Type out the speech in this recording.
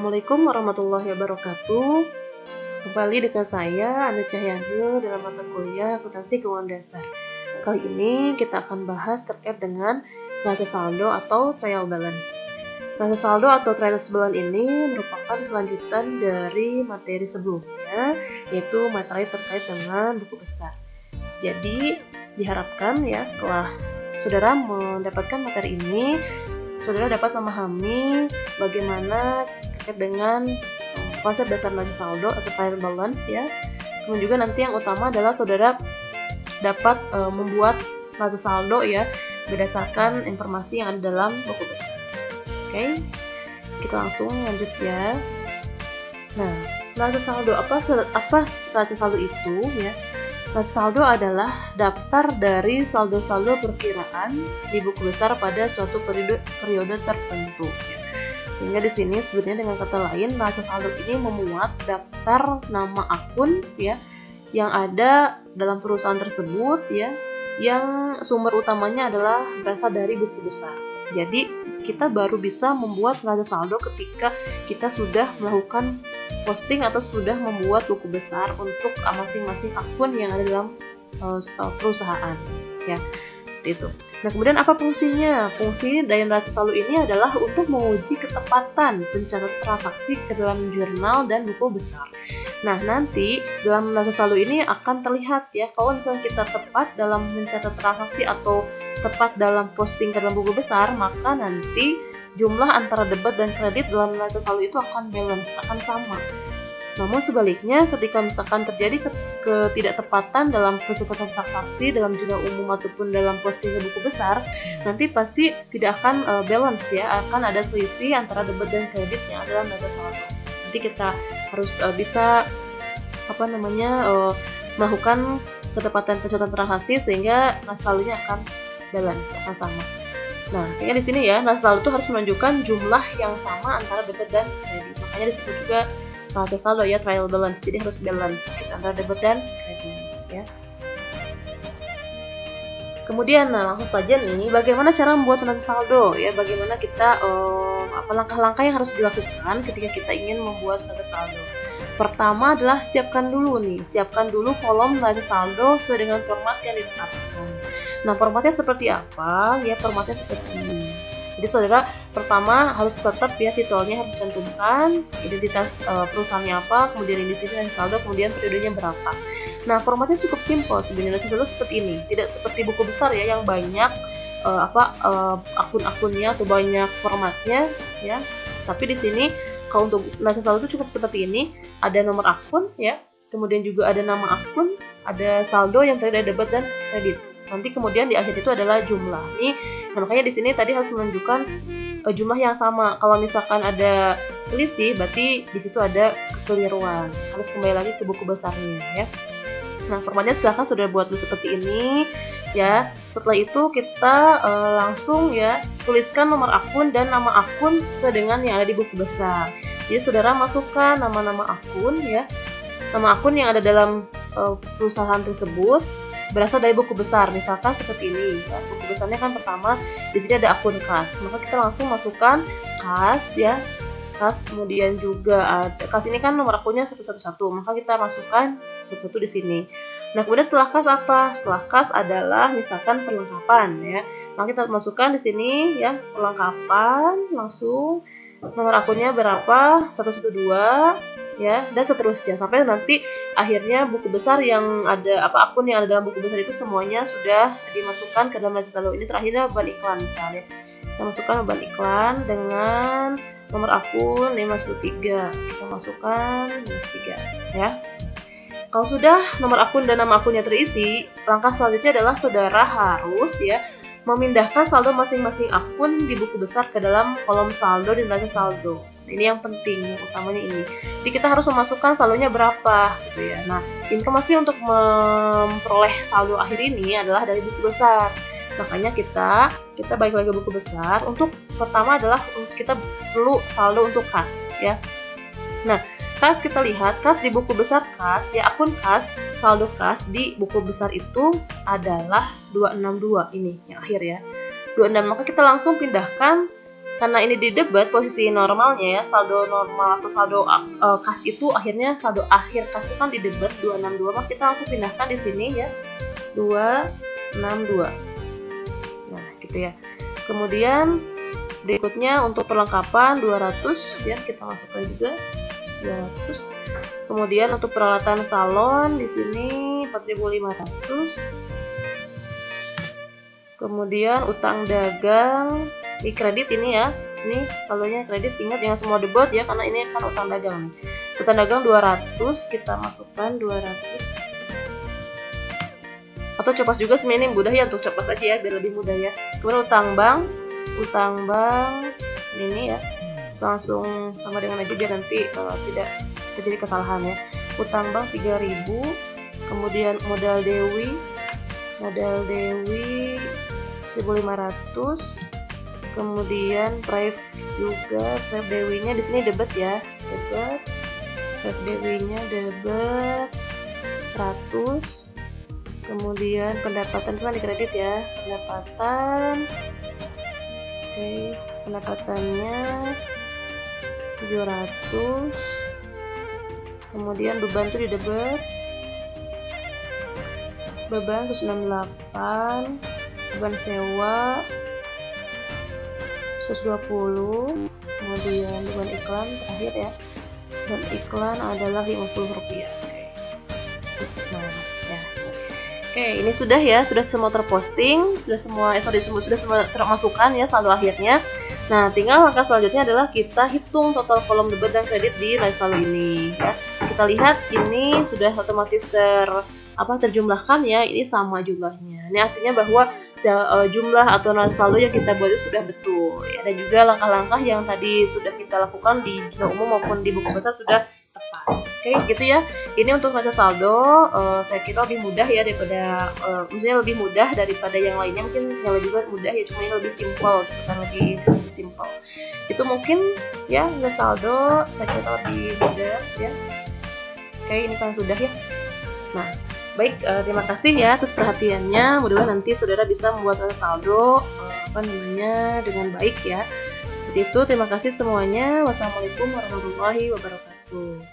Assalamualaikum warahmatullahi wabarakatuh. Kembali dengan saya, Anda Cahyani, dalam mata kuliah Akuntansi Keuangan Dasar. Kali ini kita akan bahas terkait dengan neraca saldo atau trial balance. Neraca saldo atau trial balance ini merupakan kelanjutan dari materi sebelumnya, yaitu materi terkait dengan buku besar. Jadi, diharapkan ya setelah saudara mendapatkan materi ini, saudara dapat memahami bagaimana terkait dengan konsep dasar neraca saldo atau trial balance ya. Kemudian juga nanti yang utama adalah saudara dapat membuat neraca saldo ya berdasarkan informasi yang ada dalam buku besar. Oke, kita langsung lanjut ya. Nah, neraca saldo apa neraca saldo itu ya? Neraca saldo adalah daftar dari saldo-saldo perkiraan di buku besar pada suatu periode tertentu. Sehingga di sini sebenarnya dengan kata lain, neraca saldo ini memuat daftar nama akun ya yang ada dalam perusahaan tersebut ya, yang sumber utamanya adalah berasal dari buku besar. Jadi kita baru bisa membuat neraca saldo ketika kita sudah melakukan posting atau sudah membuat buku besar untuk masing-masing akun yang ada dalam perusahaan ya, seperti itu. Nah, kemudian apa fungsinya? Fungsi dari neraca saldo ini adalah untuk menguji ketepatan pencatatan transaksi ke dalam jurnal dan buku besar. Nah, nanti dalam neraca saldo ini akan terlihat ya, kalau misalnya kita tepat dalam mencatat transaksi atau tepat dalam posting ke dalam buku besar, maka nanti jumlah antara debit dan kredit dalam neraca saldo itu akan balance, akan sama. Namun sebaliknya, ketika misalkan terjadi ketidaktepatan dalam pencatatan transaksi dalam jurnal umum ataupun dalam posting ke buku besar, nanti pasti tidak akan balance ya, akan ada selisih antara debit dan kredit yang ada dalam neraca saldo. Nanti kita harus bisa melakukan ketepatan pencatatan transaksi sehingga neraca saldonya akan balance, akan sama. Nah, sehingga di sini ya, neraca saldo itu harus menunjukkan jumlah yang sama antara debit dan kredit. Makanya disebut juga neraca saldo ya, trial balance. Jadi harus balance antara debit dan kredit ya. Kemudian langsung saja nih, bagaimana cara membuat neraca saldo ya, bagaimana kita langkah-langkah yang harus dilakukan ketika kita ingin membuat neraca saldo. Pertama adalah siapkan dulu kolom neraca saldo sesuai dengan format yang ditetapkan. Nah, formatnya seperti apa? Ya, formatnya seperti ini. Jadi saudara pertama harus tetap ya, titelnya harus cantumkan identitas perusahaannya apa, kemudian di sini neraca saldo, kemudian periodenya berapa. Nah, formatnya cukup simpel sebenarnya, neraca saldo seperti ini, tidak seperti buku besar ya yang banyak akun-akunnya atau banyak formatnya ya. Tapi di sini kalau untuk neraca saldo itu cukup seperti ini, ada nomor akun ya, kemudian juga ada nama akun, ada saldo yang terdiri dari debit dan kredit. Nanti kemudian di akhir itu adalah jumlah. Nah, makanya di sini tadi harus menunjukkan jumlah yang sama. Kalau misalkan ada selisih, berarti di situ ada kekeliruan. Harus kembali lagi ke buku besarnya ya. Nah, formatnya silahkan sudah buat seperti ini ya. Setelah itu kita langsung ya tuliskan nomor akun dan nama akun sesuai dengan yang ada di buku besar. Jadi saudara masukkan nama-nama akun ya, nama akun yang ada dalam perusahaan tersebut berasal dari buku besar, misalkan seperti ini ya. Buku besarnya kan pertama di sini ada akun kas, maka kita langsung masukkan kas ya, kas, kemudian juga ada kas, ini kan nomor akunnya 111, maka kita masukkan 1 di sini. Nah, kemudian setelah kas apa? Setelah kas adalah misalkan perlengkapan ya, maka kita masukkan di sini ya, perlengkapan, langsung nomor akunnya berapa, 112 ya, dan seterusnya sampai nanti akhirnya buku besar yang ada akun yang ada dalam buku besar itu semuanya sudah dimasukkan ke dalam neraca saldo. Ini terakhirnya beban iklan misalnya, kita masukkan beban iklan dengan nomor akun 513, kita masukkan 513 ya. Kalau sudah nomor akun dan nama akunnya terisi, langkah selanjutnya adalah saudara harus ya memindahkan saldo masing-masing akun di buku besar ke dalam kolom saldo di neraca saldo. Ini yang penting, yang utamanya ini. Jadi kita harus memasukkan saldonya berapa gitu ya. Nah, informasi untuk memperoleh saldo akhir ini adalah dari buku besar. Makanya kita balik lagi ke buku besar. Untuk pertama adalah kita perlu saldo untuk kas ya. Nah, kas kita lihat, kas di buku besar kas ya, akun kas, saldo kas di buku besar itu adalah 262 ini yang akhir ya. 26, maka kita langsung pindahkan karena ini di debit, posisi normalnya ya, saldo normal atau saldo kas itu akhirnya saldo akhir kas itu kan di debit 262, maka kita langsung pindahkan di sini ya 262. Nah gitu ya. Kemudian berikutnya untuk perlengkapan 200 ya, kita masukkan juga 200. Kemudian untuk peralatan salon di sini 4.500. Kemudian utang dagang di kredit ini ya, ini saldonya kredit, ingat jangan semua debit ya karena ini kan utang dagang. Utang dagang 200, kita masukkan 200. Atau copas juga sebenarnya ini mudah ya, untuk copas aja ya biar lebih mudah ya. Kemudian utang bank ini ya langsung sama dengan aja biar nanti tidak terjadi kesalahan ya. Utang bank 3.000. Kemudian modal dewi 1.500. Kemudian prive juga, prive dewinya di sini debit ya, debit. Prive dewinya debit 100. Kemudian pendapatan cuma di kredit ya, pendapatan. Oke, pendapatannya 700. Kemudian beban tuh di debit. Beban 168. Beban sewa 120. Kemudian beban iklan terakhir ya, beban iklan adalah Rp50. Nah ya, oke ini sudah ya, sudah semua terposting, sudah semua sudah semua termasukkan ya saldo akhirnya. Nah tinggal langkah selanjutnya adalah kita hitung total kolom debit dan kredit di neraca saldo ini ya. Kita lihat ini sudah otomatis terjumlahkan ya, ini sama jumlahnya. Ini artinya bahwa jumlah atau neraca saldo yang kita buat itu sudah betul ya, dan juga langkah-langkah yang tadi sudah kita lakukan di jurnal umum maupun di buku besar sudah tepat. Oke gitu ya, ini untuk neraca saldo saya kira lebih mudah ya daripada maksudnya lebih mudah daripada yang lainnya, mungkin yang lebih mudah ya, cuma ini lebih simpel, bukan lebih simpel itu mungkin ya. Neraca saldo saya kira lebih mudah ya. Oke ini kan sudah ya. Nah baik, terima kasih ya atas perhatiannya. Mudah-mudahan nanti saudara bisa membuat saldo dengan baik ya. Seperti itu, terima kasih semuanya. Wassalamualaikum warahmatullahi wabarakatuh.